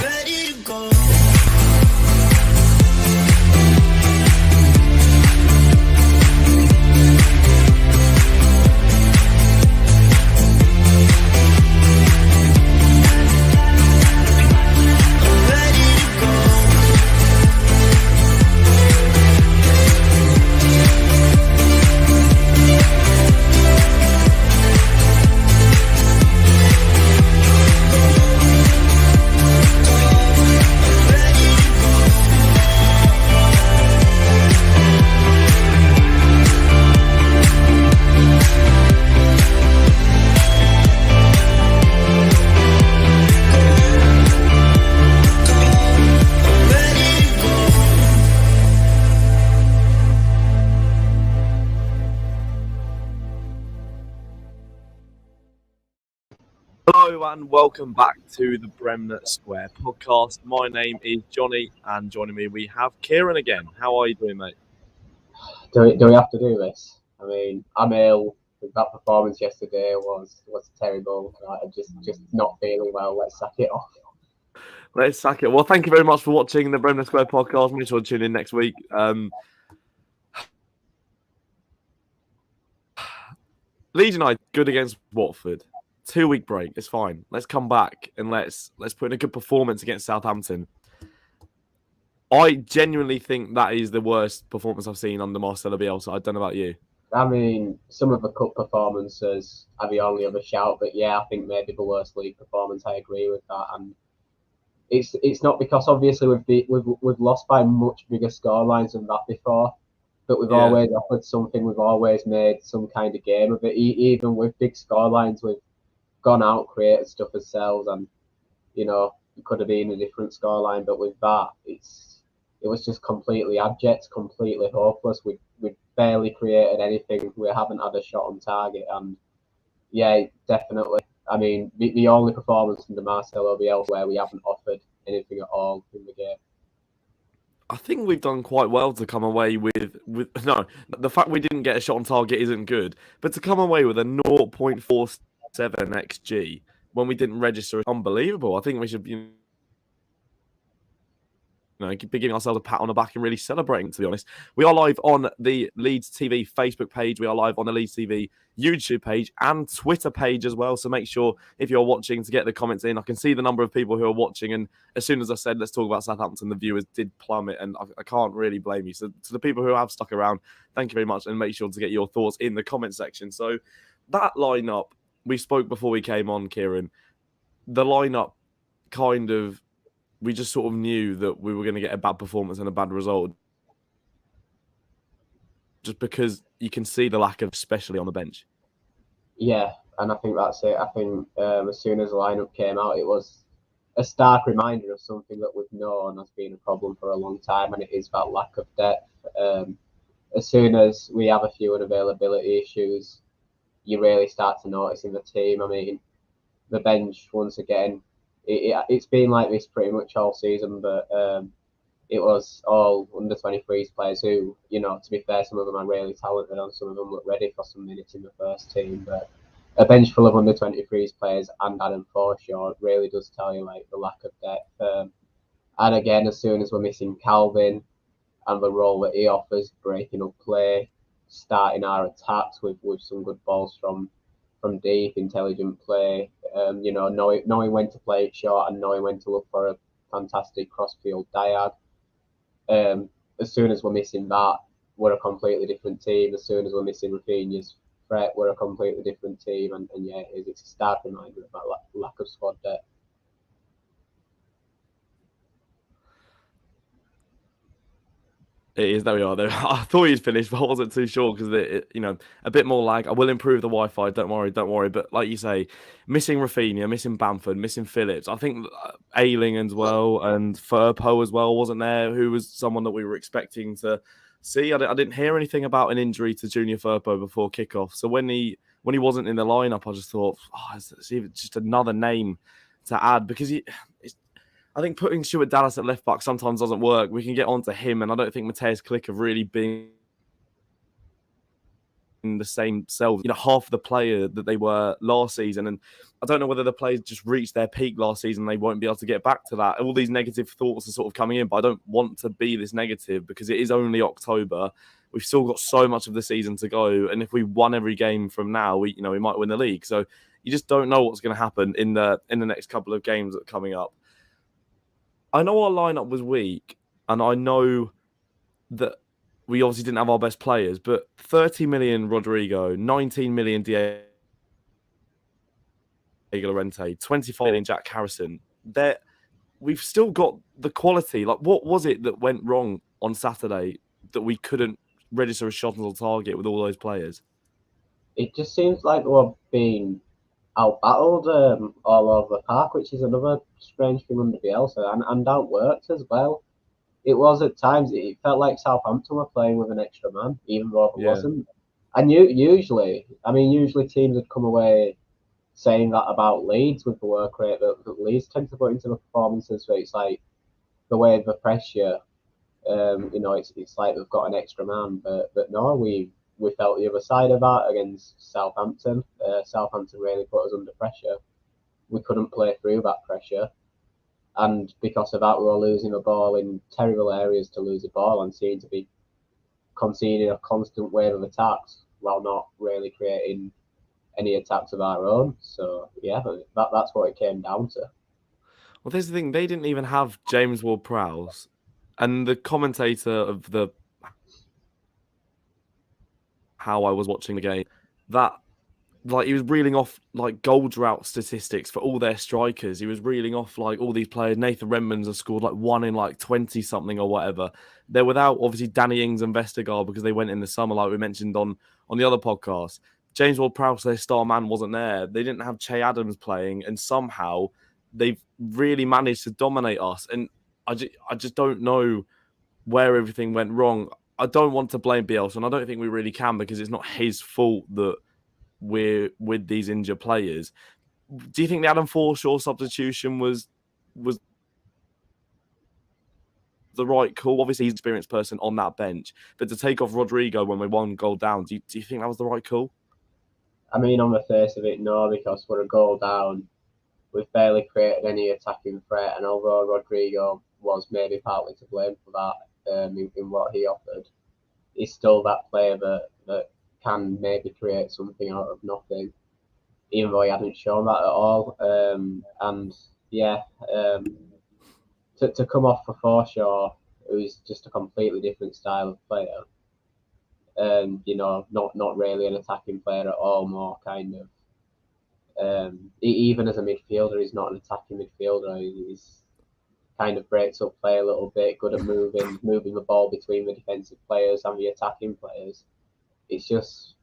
ready to go. Hello and welcome back to the Bremner Square Podcast. My name is Johnny and joining me we have Kieran again. How are you doing, mate? Do we have to do this? I mean, I'm ill. That performance yesterday was terrible. I'm just not feeling well. Let's sack it off. Let's sack it. Well, thank you very much for watching the Bremner Square Podcast. Make sure to tune in next week. Leeds United good against Watford. 2-week break. It's fine. Let's come back and let's put in a good performance against Southampton. I genuinely think that is the worst performance I've seen under Marcelo Bielsa. I don't know about you. I mean, some of the cup performances are the only other shout, but yeah, I think maybe the worst league performance. I agree with that, and it's not because obviously we've lost by much bigger scorelines than that before, but we've always offered something. We've always made some kind of game of it, even with big scorelines. We've gone out, created stuff ourselves, and it could have been a different scoreline. But with that, it was just completely abject, completely hopeless. We barely created anything. We haven't had a shot on target, and yeah, definitely. I mean, the only performance under Marcelo Bielsa where we haven't offered anything at all in the game. I think we've done quite well to come away with no. The fact we didn't get a shot on target isn't good, but to come away with a 0.47 XG when we didn't register is unbelievable. I think we should be giving ourselves a pat on the back and really celebrating, to be honest. We are live on the Leeds TV Facebook page. We are live on the Leeds TV YouTube page and Twitter page as well. So make sure, if you're watching, to get the comments in. I can see the number of people who are watching. And as soon as I said, let's talk about Southampton, the viewers did plummet. And I can't really blame you. So to the people who have stuck around, thank you very much. And make sure to get your thoughts in the comment section. So that lineup, we spoke before we came on, Kieran. The lineup we just sort of knew that we were going to get a bad performance and a bad result. Just because you can see the lack of, especially on the bench. Yeah, and I think that's it. I think as soon as the lineup came out, it was a stark reminder of something that we've known has been a problem for a long time, and it is that lack of depth. As soon as we have a few unavailability issues, you really start to notice in the team. I mean, the bench, once again, it's been like this pretty much all season, but it was all under 23s players who, to be fair, some of them are really talented and some of them look ready for some minutes in the first team. But a bench full of under 23s players and Adam Forshaw really does tell you the lack of depth. And again, as soon as we're missing Calvin and the role that he offers, breaking up play, starting our attacks with some good balls from deep, intelligent play, knowing when to play it short and knowing when to look for a fantastic cross-field diag. As soon as we're missing that, we're a completely different team. As soon as we're missing Rafinha's threat, we're a completely different team. And yeah, it's a stark reminder of that lack of squad depth. It is. There we are. There. I thought you'd finished, but I wasn't too sure because a bit more lag. I will improve the Wi-Fi. Don't worry. But like you say, missing Rafinha, missing Bamford, missing Phillips. I think Ayling as well and Firpo as well wasn't there, who was someone that we were expecting to see. I didn't hear anything about an injury to Junior Firpo before kickoff. So when he wasn't in the lineup, I just thought, it's just another name to add because I think putting Stuart Dallas at left back sometimes doesn't work. We can get onto him, and I don't think Mateus Klick have really been the same selves, half the player that they were last season. And I don't know whether the players just reached their peak last season. They won't be able to get back to that. All these negative thoughts are sort of coming in, but I don't want to be this negative because it is only October. We've still got so much of the season to go. And if we won every game from now, we might win the league. So you just don't know what's going to happen in the next couple of games that are coming up. I know our lineup was weak, and I know that we obviously didn't have our best players, but 30 million Rodrigo, 19 million Diego Llorente, 25 million Jack Harrison. We've still got the quality. Like, what was it that went wrong on Saturday that we couldn't register a shot on target with all those players? It just seems like we're being out-battled all over the park, which is another strange thing under Bielsa, and outworked as well. It was at times, it felt like Southampton were playing with an extra man, even though it wasn't. And usually teams would come away saying that about Leeds with the work rate that Leeds tend to put into the performances, where it's like the way the pressure, it's like they've got an extra man. But no, we felt the other side of that against Southampton. Southampton really put us under pressure. We couldn't play through that pressure. And because of that, we were losing the ball in terrible areas to lose the ball and seemed to be conceding a constant wave of attacks while not really creating any attacks of our own. So, yeah, that's what it came down to. Well, there's the thing. They didn't even have James Ward-Prowse. And the commentator of how I was watching the game, that he was reeling off goal drought statistics for all their strikers. He was reeling off all these players. Nathan Redmond's have scored 1 in 20 something or whatever. They're without obviously Danny Ings and Vestergaard because they went in the summer, like we mentioned on the other podcast. James Ward-Prowse, their star man, wasn't there. They didn't have Che Adams playing, and somehow they've really managed to dominate us. And I just don't know where everything went wrong. I don't want to blame Bielsa, and I don't think we really can because it's not his fault that we're with these injured players. Do you think the Adam Forshaw substitution was the right call? Obviously, he's an experienced person on that bench, but to take off Rodrigo when we're 1 goal down, do you think that was the right call? I mean, on the face of it, no, because we're a goal down. We've barely created any attacking threat, and although Rodrigo was maybe partly to blame for that in what he offered, he's still that player that can maybe create something out of nothing, even though he hadn't shown that at all. To come off for Forshaw, who's just a completely different style of player, not really an attacking player at all, more kind of, even as a midfielder, he's not an attacking midfielder. He's kind of breaks up play a little bit, good at moving the ball between the defensive players and the attacking players. It's just,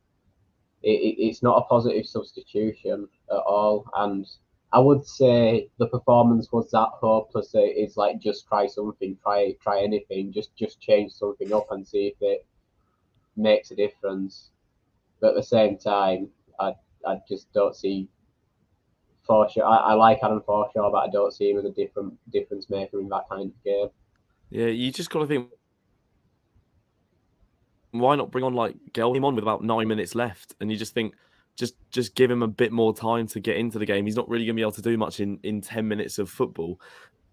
it's not a positive substitution at all. And I would say the performance was that hopeless. It's like, just try something, try anything, just change something up and see if it makes a difference. But at the same time, I just don't see Forshaw. I like Adam Forshaw, but I don't see him as a difference maker in that kind of game. Yeah, you just got to think, why not bring on him on with about 9 minutes left? And you just think, just give him a bit more time to get into the game. He's not really going to be able to do much in 10 minutes of football.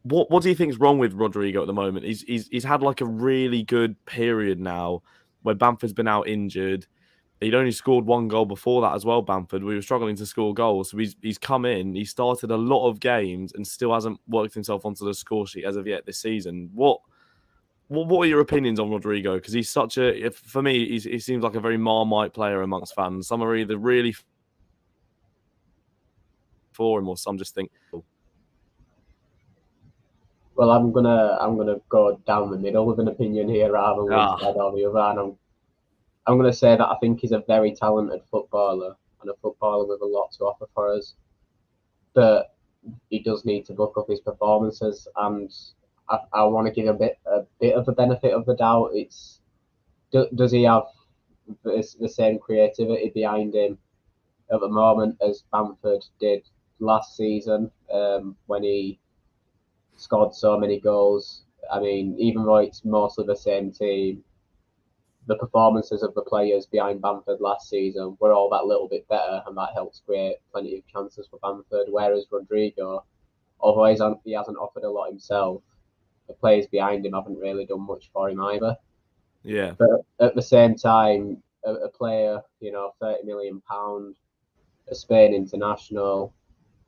What do you think is wrong with Rodrigo at the moment? He's had a really good period now where Bamford's been out injured. He'd only scored 1 goal before that as well, Bamford. We were struggling to score goals. So he's come in, he started a lot of games and still hasn't worked himself onto the score sheet as of yet this season. What are your opinions on Rodrigo? Because he's for me, he seems like a very Marmite player amongst fans. Some are either really for him or some just think. Well, I'm gonna go down the middle with an opinion here rather than one side or the other. And I'm gonna say that I think he's a very talented footballer and a footballer with a lot to offer for us. But he does need to buck up his performances, and I want to give a bit of the benefit of the doubt. Does he have the same creativity behind him at the moment as Bamford did last season when he scored so many goals? I mean, even though it's mostly the same team, the performances of the players behind Bamford last season were all that little bit better, and that helps create plenty of chances for Bamford. Whereas Rodrigo, although he hasn't offered a lot himself, the players behind him haven't really done much for him either. Yeah. But at the same time, a player, £30 million, a Spain international,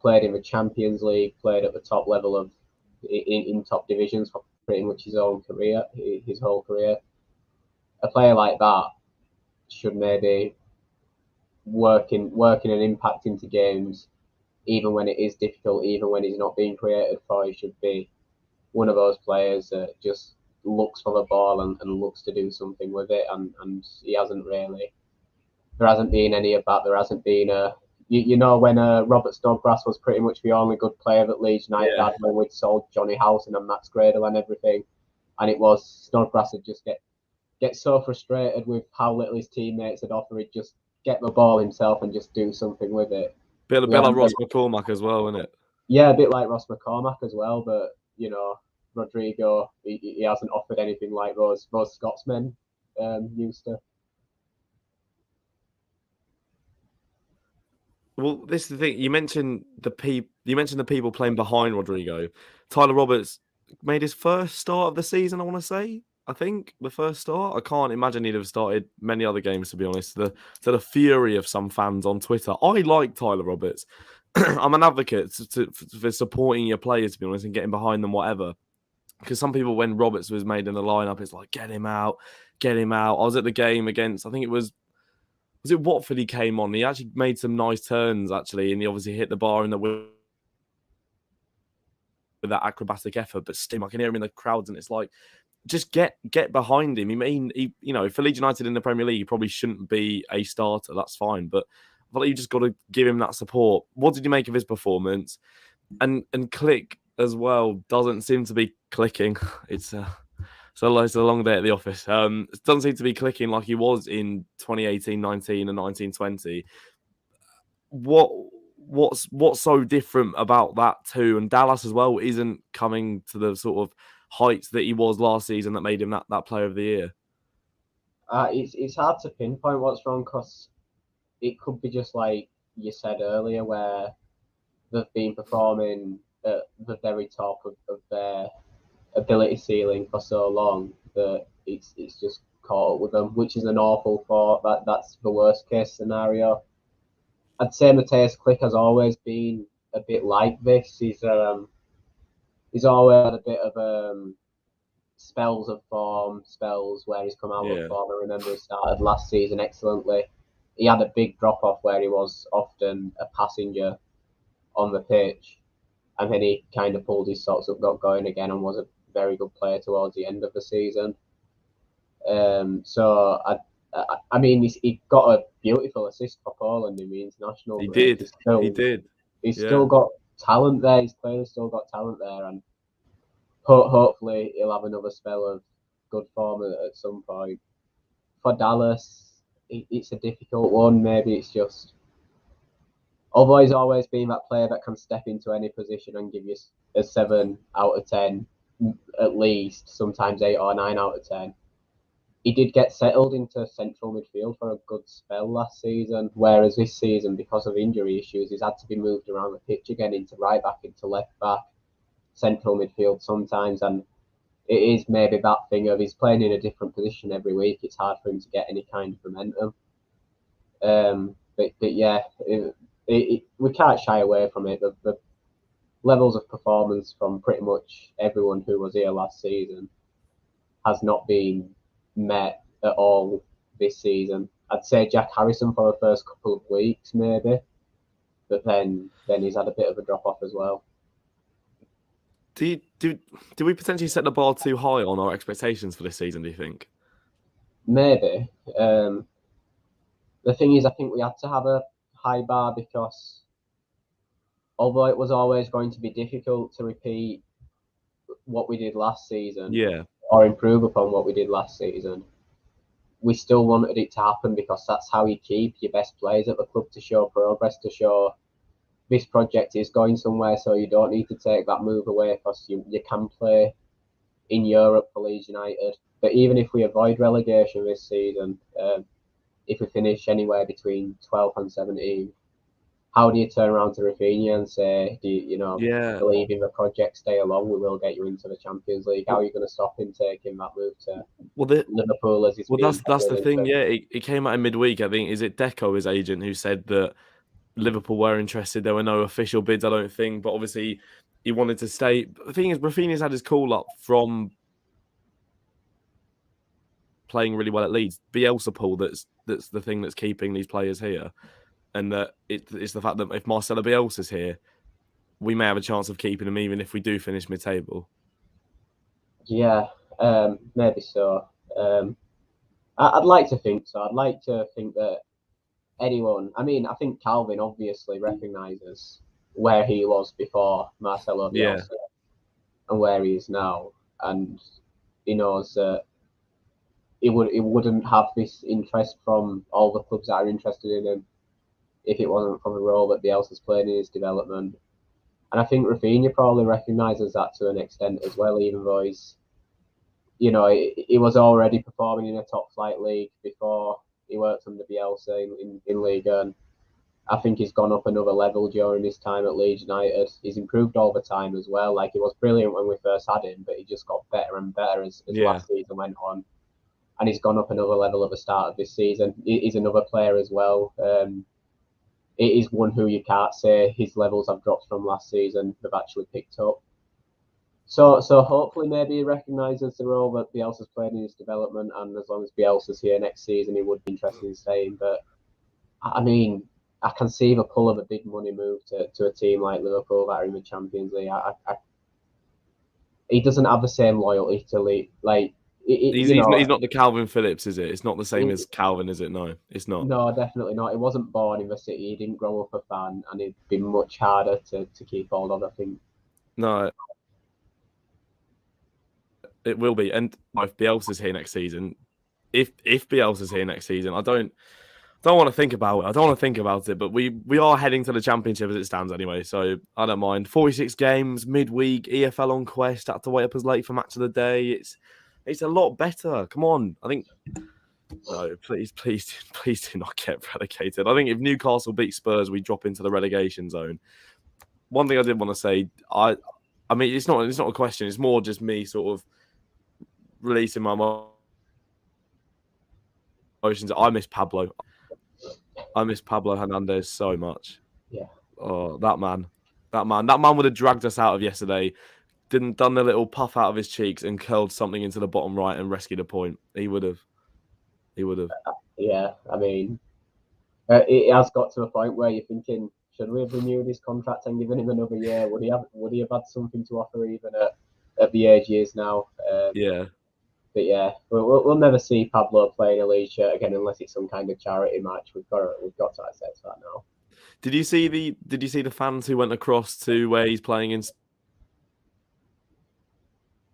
played in the Champions League, played at the top level of in top divisions for pretty much his whole career. A player like that should maybe working and impact into games, even when it is difficult, even when he's not being created for. He should be one of those players that just looks for the ball and looks to do something with it, and he hasn't really. There hasn't been any of that. There hasn't been when Robert Snodgrass was pretty much the only good player that Leeds United had when we'd sold Johnny Howson and Max Gradle and everything, and it was Snodgrass would just get so frustrated with how little his teammates had offered. He'd just get the ball himself and just do something with it. Bit like Ross McCormack as well, isn't it? Yeah, a bit like Ross McCormack as well, but Rodrigo, he hasn't offered anything like those Scotsmen used to. Well, this is the thing. You mentioned the people playing behind Rodrigo. Tyler Roberts made his first start of the season, I want to say. I think the first start. I can't imagine he'd have started many other games, to be honest. To the fury of some fans on Twitter. I like Tyler Roberts. I'm an advocate for supporting your players, to be honest, and getting behind them, whatever. Because some people, when Roberts was made in the lineup, it's like, get him out. I was at the game against, I think it was it Watford he came on? He actually made some nice turns, actually, and he obviously hit the bar in the with that acrobatic effort. But still, I can hear him in the crowds, and it's like, just get behind him. For Leeds United in the Premier League, he probably shouldn't be a starter. That's fine, but I feel like you just got to give him that support. What did you make of his performance? And Click as well doesn't seem to be clicking. It's a long day at the office. It doesn't seem to be clicking like he was in 2018-19 and 19-20. What's so different about that too? And Dallas as well isn't coming to the sort of heights that he was last season that made him that player of the year. It's hard to pinpoint what's wrong, because it could be just like you said earlier, where they've been performing at the very top of their ability ceiling for so long that it's just caught up with them, which is an awful thought. That's the worst case scenario. I'd say Matthias Click has always been a bit like this. He's always had a bit of spells of form, spells where he's come out of form. I remember he started last season excellently. He had a big drop off where he was often a passenger on the pitch, and then he kind of pulled his socks up, got going again, and was a very good player towards the end of the season. So I mean, he got a beautiful assist for Poland in the international. He did. He's still got talent there. He's clearly still got talent there, and hopefully he'll have another spell of good form at some point. For Dallas, it's a difficult one. Maybe it's just, although he's always been that player that can step into any position and give you a 7 out of 10, at least, sometimes 8 or 9 out of 10. He did get settled into central midfield for a good spell last season, whereas this season, because of injury issues, he's had to be moved around the pitch again into right back, into left back, central midfield sometimes, and it is maybe that thing of he's playing in a different position every week. It's hard for him to get any kind of momentum. But yeah, we can't shy away from it. The levels of performance from pretty much everyone who was here last season has not been met at all this season. I'd say Jack Harrison for the first couple of weeks maybe, but then he's had a bit of a drop off as well. Do we potentially set the bar too high on our expectations for this season, do you think? Maybe. The thing is, I think we had to have a high bar because although it was always going to be difficult to repeat what we did last season, or improve upon what we did last season, we still wanted it to happen, because that's how you keep your best players at the club, to show progress, to show this project is going somewhere, so you don't need to take that move away, because you can play in Europe for Leeds United. But even if we avoid relegation this season, if we finish anywhere between 12th and 17th, how do you turn around to Rafinha and say, do you believe in the project, stay along, we will get you into the Champions League? How are you going to stop him taking that move to Liverpool as he's that's the thing, yeah. It came out in midweek, I think. Is it Deco, his agent, who said that Liverpool were interested? There were no official bids, I don't think, but obviously he wanted to stay. The thing is, Rafinha's had his call up from playing really well at Leeds. Bielsa pull that's the thing that's keeping these players here. And that it's the fact that if Marcelo Bielsa's here, we may have a chance of keeping him even if we do finish mid-table. Yeah, maybe so. I'd like to think so. I'd like to think that anyone... I mean, I think Calvin obviously recognises where he was before Marcelo Bielsa and where he is now. And he knows that it wouldn't have this interest from all the clubs that are interested in him if it wasn't from the role that Bielsa's played in his development. And I think Rafinha probably recognises that to an extent as well, even though he was already performing in a top flight league before he worked under Bielsa in Liga. And I think he's gone up another level during his time at Leeds United. He's improved all the time as well. Like, he was brilliant when we first had him, but he just got better and better as last season went on. And he's gone up another level at the start of this season. He's another player as well. It is one who you can't say his levels have dropped from last season. They've actually picked up. So hopefully maybe he recognises the role that Bielsa's played in his development, and as long as Bielsa's here next season, he would be interested in staying. But I mean, I can see the pull of a big money move to a team like Liverpool that are in the Champions League. He doesn't have the same loyalty to Leeds. Like, he's not the Calvin Phillips, is it? It's not the same as Calvin, is it? No, it's not. No, definitely not. He wasn't born in the city. He didn't grow up a fan, and it'd be much harder to keep hold of, I think. No, it will be. And if Bielsa's here next season, if Bielsa's here next season, I don't want to think about it. I don't want to think about it, but we are heading to the Championship as it stands anyway, so I don't mind. 46 games, midweek, EFL on Quest, had to wait up as late for match of the day. It's a lot better. Come on. I think... No, please do not get relegated. I think if Newcastle beat Spurs, we drop into the relegation zone. One thing I did want to say, I mean, it's not a question. It's more just me sort of releasing my emotions. I miss Pablo. I miss Pablo Hernandez so much. Yeah. Oh, that man would have dragged us out of yesterday. Done the little puff out of his cheeks and curled something into the bottom right and rescued a point. He would have. Yeah, I mean, it has got to a point where you're thinking, should we have renewed his contract and given him another year? Would he have had something to offer even at the age he is now? Yeah. But yeah, we'll never see Pablo playing a Leeds shirt again unless it's some kind of charity match. We've got to accept that now. Did you see the fans who went across to where he's playing in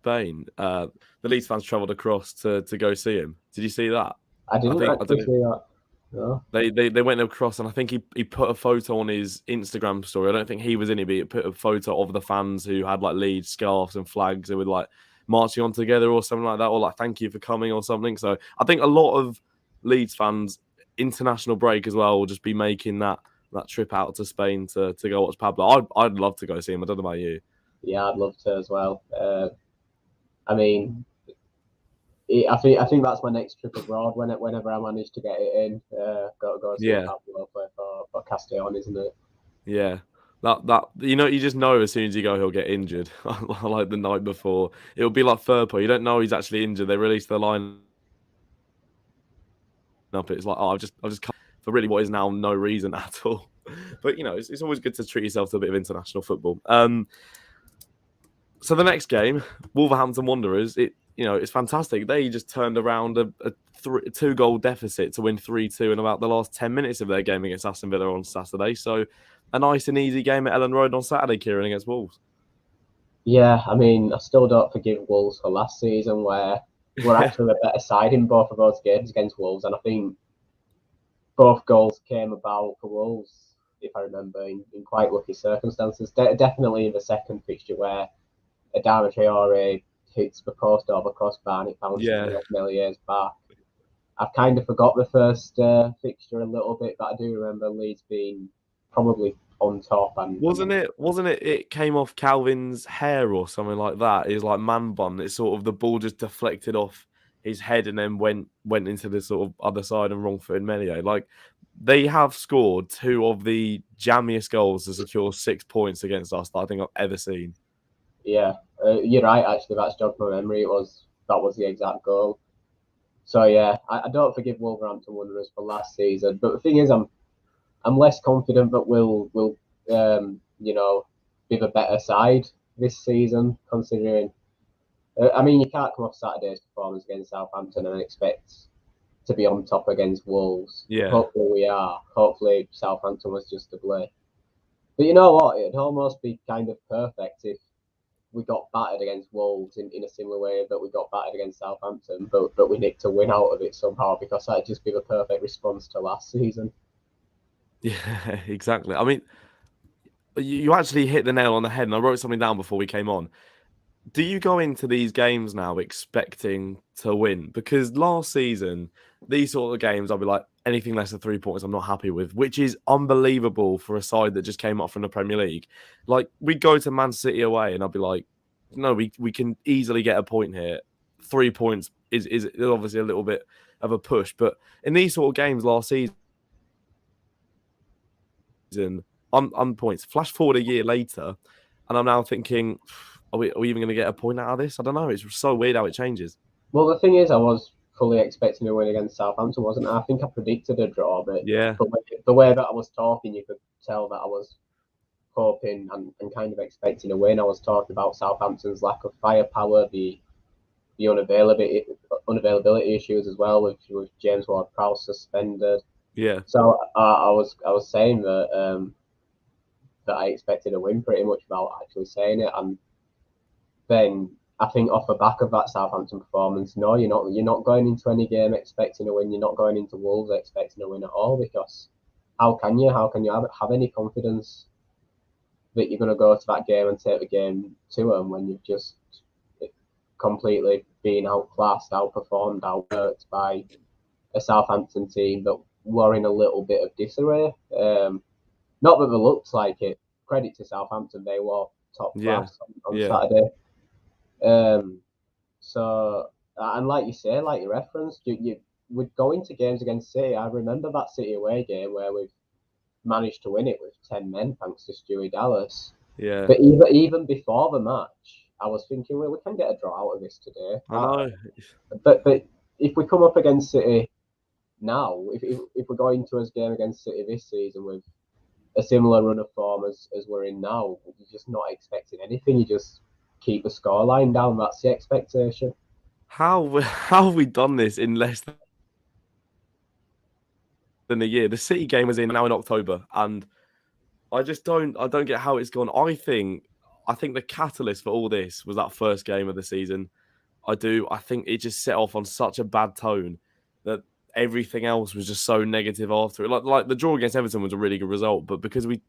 Spain? The Leeds fans travelled across to go see him. Did you see that? I didn't actually see that. No. They went across, and I think he put a photo on his Instagram story. I don't think he was in it, but he put a photo of the fans who had like Leeds scarves and flags who were like marching on together or something like that, or like thank you for coming or something. So I think a lot of Leeds fans, international break as well, will just be making that trip out to Spain to go watch Pablo. I'd love to go see him. I don't know about you. Yeah, I'd love to as well. I mean, I think that's my next trip abroad. Whenever I manage to get it in, go see Pablo play for Castellón, isn't it? Yeah. That you just know as soon as you go he'll get injured. Like the night before, it'll be like Firpo. You don't know he's actually injured. They release the line up. It's like, I've just come for really what is now no reason at all. But it's always good to treat yourself to a bit of international football. So the next game, Wolverhampton Wanderers, it's fantastic. They just turned around a 2-goal deficit to win 3-2 in about the last 10 minutes of their game against Aston Villa on Saturday. So a nice and easy game at Ellen Road on Saturday, Kieran, against Wolves. Yeah, I mean, I still don't forgive Wolves for last season where we're actually a better side in both of those games against Wolves. And I think both goals came about for Wolves, if I remember, in quite lucky circumstances. Definitely in the second fixture where Adama Traore hits the post over crossbar and it bounces Yeah. many years back. I've kind of forgot the first fixture a little bit, but I do remember Leeds being probably on top. And Wasn't it? It came off Calvin's hair or something like that. It was like man bun. It sort of the ball just deflected off his head and then went into the sort of other side and wrong footed Melier. Like they have scored two of the jammiest goals to secure 6 points against us that I think I've ever seen. Yeah, you're right. Actually, that's jogged my memory. That was the exact goal. So yeah, I don't forgive Wolverhampton Wanderers for last season. But the thing is, I'm less confident that we'll be the better side this season. Considering, I mean, you can't come off Saturday's performance against Southampton and expect to be on top against Wolves. Yeah. Hopefully we are. Hopefully Southampton was just a blur. But you know what? It'd almost be kind of perfect if we got battered against Wolves in a similar way that we got battered against Southampton, but we need to win out of it somehow, because that'd just be the perfect response to last season. Yeah, exactly. I mean, you actually hit the nail on the head, and I wrote something down before we came on. Do you go into these games now expecting to win? Because last season, these sort of games, I'll be like, anything less than 3 points, I'm not happy with, which is unbelievable for a side that just came up from the Premier League. Like, we'd go to Man City away, and I'd be like, no, we can easily get a point here. 3 points is obviously a little bit of a push. But in these sort of games last season, on points. Flash forward a year later, and I'm now thinking, are we even going to get a point out of this? I don't know. It's so weird how it changes. Well, the thing is, I was fully expecting a win against Southampton, wasn't I? I think I predicted a draw, but Yeah. the way that I was talking, you could tell that I was hoping and kind of expecting a win. I was talking about Southampton's lack of firepower, the unavailability issues as well, with James Ward-Prowse suspended. Yeah. So I was saying that that I expected a win pretty much without actually saying it, and then I think off the back of that Southampton performance, no, you're not going into any game expecting a win. You're not going into Wolves expecting a win at all, because how can you have any confidence that you're going to go to that game and take the game to them when you've just completely been outclassed, outperformed, outworked by a Southampton team that were in a little bit of disarray. Not that they looked like it. Credit to Southampton, they were top class on Saturday. So, and like you say, like you referenced, you would go into games against City. I remember that City away game where we've managed to win it with 10 men thanks to Stewie Dallas. Yeah. But even before the match, I was thinking, well, we can get a draw out of this today. I know. But if we come up against City now, if we're going to a game against City this season with a similar run of form as we're in now, you're just not expecting anything. You just keep the scoreline down. That's the expectation. How have we done this in less than a year? The City game was now in October, and I don't get how it's gone. I think the catalyst for all this was that first game of the season. I think it just set off on such a bad tone that everything else was just so negative after it. Like the draw against Everton was a really good result, but because it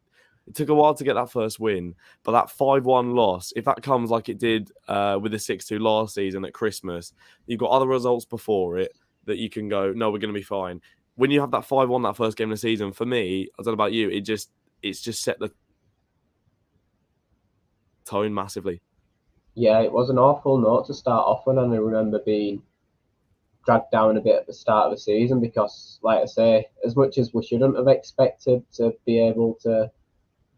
took a while to get that first win, but that 5-1 loss, if that comes like it did with the 6-2 last season at Christmas, you've got other results before it that you can go, no, we're going to be fine. When you have that 5-1 that first game of the season, for me, I don't know about you, it's just set the tone massively. Yeah, it was an awful note to start off on, and I remember being dragged down a bit at the start of the season because, like I say, as much as we shouldn't have expected to be able to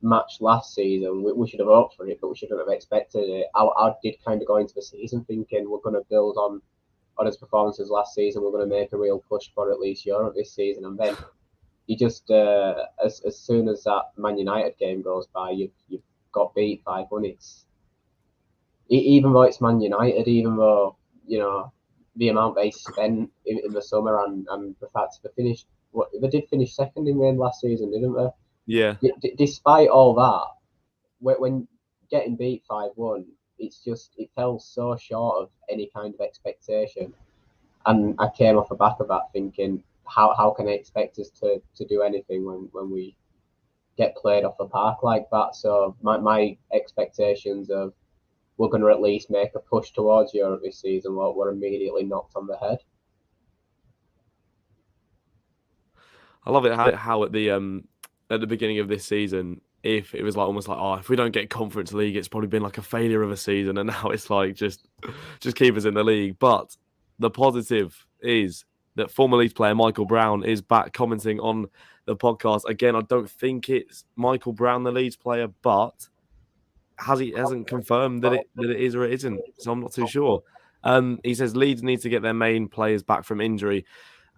match last season, we should have hoped for it, but we shouldn't have expected it. I did kind of go into the season thinking we're going to build on his performances last season. We're going to make a real push for at least Europe this season, and then you just as soon as that Man United game goes by, you've got beat 5-1. Even though it's Man United, even though the amount they spent in the summer and the fact they did finish second in the end last season, didn't they? Yeah. Despite all that, when getting beat 5-1, it fell so short of any kind of expectation. And I came off the back of that thinking, how can they expect us to do anything when we get played off the park like that? So my expectations of we're going to at least make a push towards Europe this season, we're immediately knocked on the head. I love it how at the beginning of this season, if it was like almost like, oh, if we don't get Conference League, it's probably been like a failure of a season, and now it's like just keep us in the league. But the positive is that former Leeds player Michael Brown is back commenting on the podcast again. I don't think it's Michael Brown, the Leeds player, but hasn't confirmed that it is or it isn't, so I'm not too sure. He says Leeds need to get their main players back from injury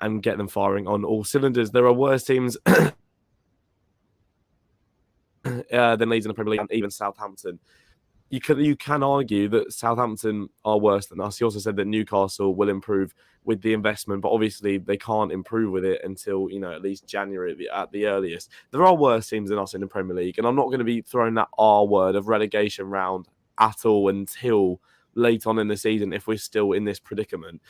and get them firing on all cylinders. There are worse teams than Leeds in the Premier League, and even Southampton. You can argue that Southampton are worse than us. He also said that Newcastle will improve with the investment, but obviously they can't improve with it until at least January at the earliest. There are worse teams than us in the Premier League, and I'm not going to be throwing that R word of relegation round at all until late on in the season if we're still in this predicament.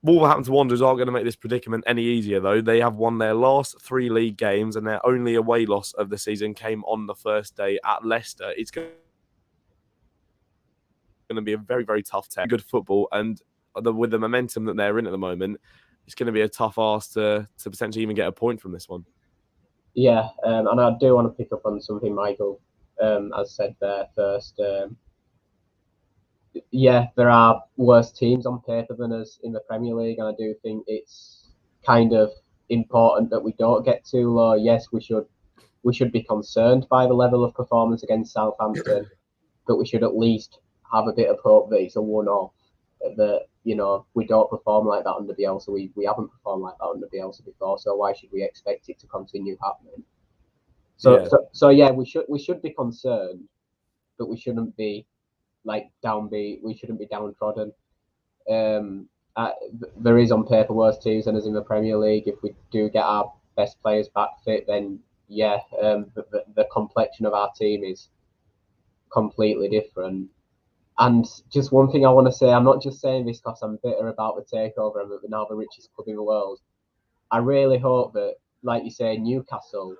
Wolverhampton Wanderers aren't going to make this predicament any easier, though. They have won their last 3 league games, and their only away loss of the season came on the first day at Leicester. It's going to be a very, very tough test. Good football, and with the momentum that they're in at the moment, it's going to be a tough ask to potentially even get a point from this one. Yeah, and I do want to pick up on something Michael has said there first. Yeah, there are worse teams on paper than us in the Premier League, and I do think it's kind of important that we don't get too low. Yes, we should be concerned by the level of performance against Southampton, but we should at least have a bit of hope that it's a one-off, that we don't perform like that under Bielsa. We haven't performed like that under Bielsa before, so why should we expect it to continue happening? So yeah, we should be concerned, but we shouldn't be downbeat. We shouldn't be downtrodden. There is on paper worse teams than us in the Premier League. If we do get our best players back fit, then yeah, the complexion of our team is completely different. And just one thing I want to say, I'm not just saying this because I'm bitter about the takeover and that we're now the richest club in the world. I really hope that, like you say, Newcastle,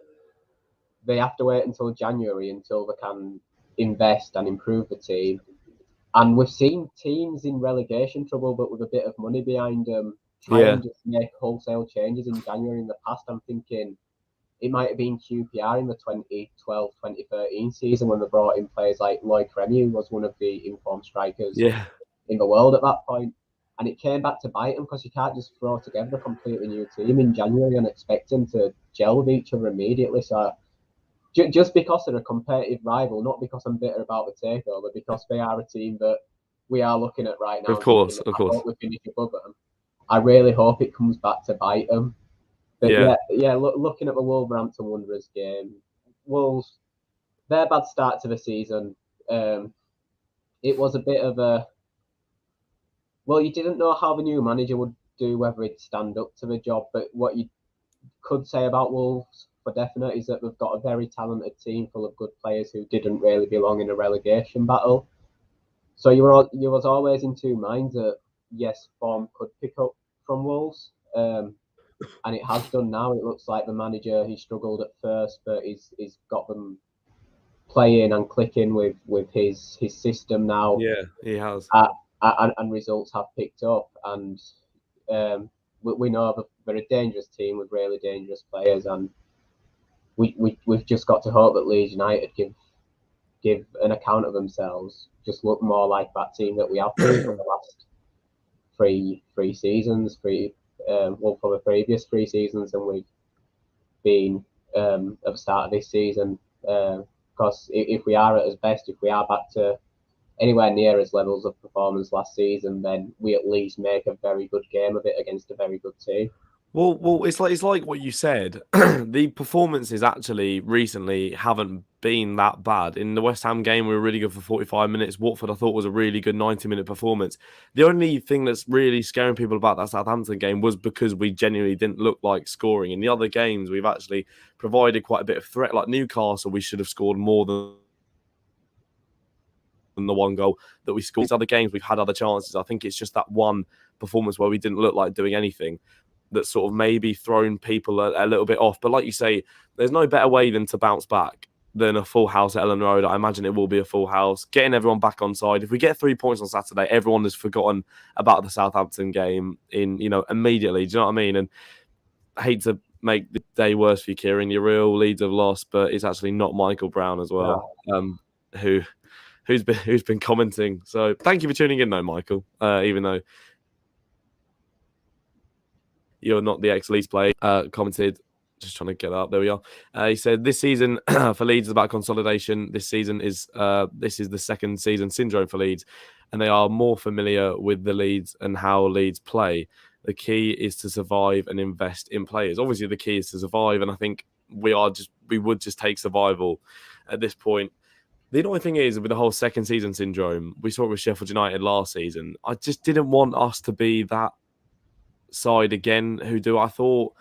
they have to wait until January until they can invest and improve the team. And we've seen teams in relegation trouble, but with a bit of money behind them, try and just make wholesale changes in January. In the past, I'm thinking it might have been QPR in the 2012-2013 season when they brought in players like Lloyd Cremieux, who was one of the informed strikers in the world at that point. And it came back to bite them because you can't just throw together a completely new team in January and expect them to gel with each other immediately. So just because they're a competitive rival, not because I'm bitter about the takeover, because they are a team that we are looking at right now. Of course. I hope we finish above them. I really hope it comes back to bite them. But looking at the Wolverhampton Wanderers game, Wolves, their bad start to the season, it was a bit of a... Well, you didn't know how the new manager would do, whether he'd stand up to the job, but what you could say about Wolves for definite is that they've got a very talented team full of good players who didn't really belong in a relegation battle. So you was always in two minds that yes, form could pick up from Wolves, and it has done now. It looks like the manager, he struggled at first, but he's got them playing and clicking with his system now. Yeah, he has. And results have picked up, and we know that they're a dangerous team with really dangerous players, and we've just got to hope that Leeds United give an account of themselves, just look more like that team that we have been for the last three seasons, for the previous 3 seasons, and we've been at the start of this season. Because if we are at our best, if we are back to anywhere near as levels of performance last season, then we at least make a very good game of it against a very good team. Well, it's like what you said. The performances actually recently haven't been that bad. In the West Ham game, we were really good for 45 minutes. Watford, I thought, was a really good 90-minute performance. The only thing that's really scaring people about that Southampton game was because we genuinely didn't look like scoring. In the other games, we've actually provided quite a bit of threat. Like Newcastle, we should have scored more than the one goal that we scored. These other games, we've had other chances. I think it's just that one performance where we didn't look like doing anything that sort of maybe thrown people a little bit off. But like you say, there's no better way than to bounce back. than a full house at Ellen Road. I imagine it will be a full house. Getting everyone back on side. If we get 3 points on Saturday, everyone has forgotten about the Southampton game immediately. Do you know what I mean? And I hate to make the day worse for you, Kieran. Your real Leeds have lost, but it's actually not Michael Brown as well, who's been commenting. So thank you for tuning in, though, Michael. Even though you're not the ex-Leeds player, commented. Just trying to get up. There we are. He said, this season for Leeds is about consolidation. This is the second season syndrome for Leeds, and they are more familiar with the Leeds and how Leeds play. The key is to survive and invest in players. Obviously, the key is to survive, and I think we would just take survival at this point. The only thing is, with the whole second season syndrome, we saw it with Sheffield United last season. I just didn't want us to be that side again. I thought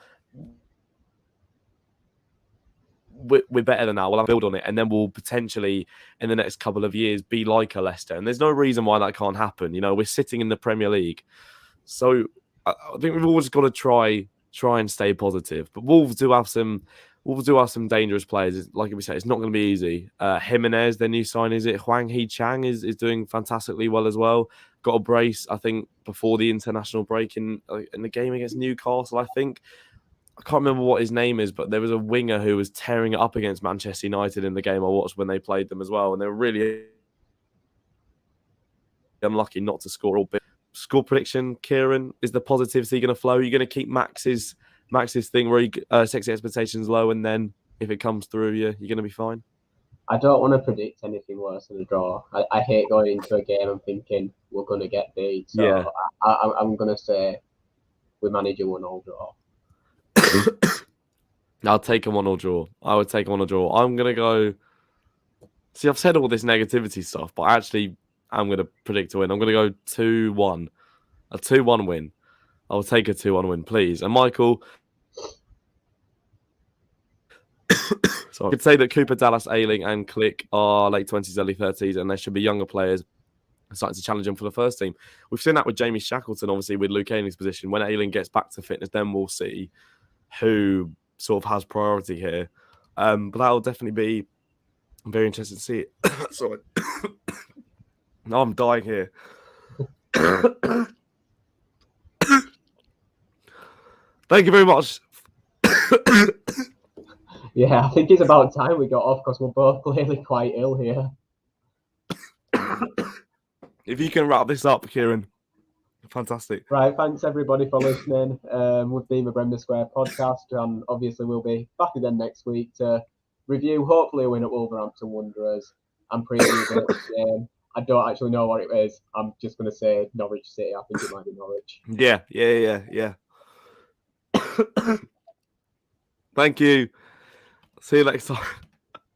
we're better than that. We'll have to build on it, and then we'll potentially, in the next couple of years, be like a Leicester. And there's no reason why that can't happen. We're sitting in the Premier League, so I think we've always got to try and stay positive. But Wolves do have some dangerous players. Like we said, it's not going to be easy. Jimenez, their new sign, Hwang Hee-Chang is doing fantastically well as well. Got a brace, I think, before the international break in the game against Newcastle, I think. I can't remember what his name is, but there was a winger who was tearing it up against Manchester United in the game I watched when they played them as well. And they were really unlucky not to score all big. Score prediction, Kieran, is the positivity going to flow? Are you going to keep Max's thing where he sets the expectations low, and then if it comes through, you're going to be fine? I don't want to predict anything worse than a draw. I hate going into a game and thinking we're going to get beat. So yeah. I'm going to say we manage a 1-1 draw. I'll take a 1-1 draw. I would take a 1-1 draw. I'm going to go... See, I've said all this negativity stuff, but actually I'm going to predict a win. I'm going to go 2-1. A 2-1 win. I'll take a 2-1 win, please. And Michael... So I could say that Cooper, Dallas, Ayling and Click are late 20s, early 30s, and there should be younger players starting to challenge them for the first team. We've seen that with Jamie Shackleton, obviously, with Luke Ayling's position. When Ayling gets back to fitness, then we'll see who sort of has priority here. But that'll definitely be very interesting to see it. Sorry. No, I'm dying here. Thank you very much. Yeah, I think it's about time we got off because we're both clearly quite ill here. If you can wrap this up, Kieran. Fantastic. Right, thanks everybody for listening. We've been the Bremner Square Podcast, and obviously we'll be back again next week to review, hopefully, a win at Wolverhampton Wanderers and preview the next game. I don't actually know what it is. I'm just going to say Norwich City. I think it might be Norwich. Yeah. Thank you. See you next time.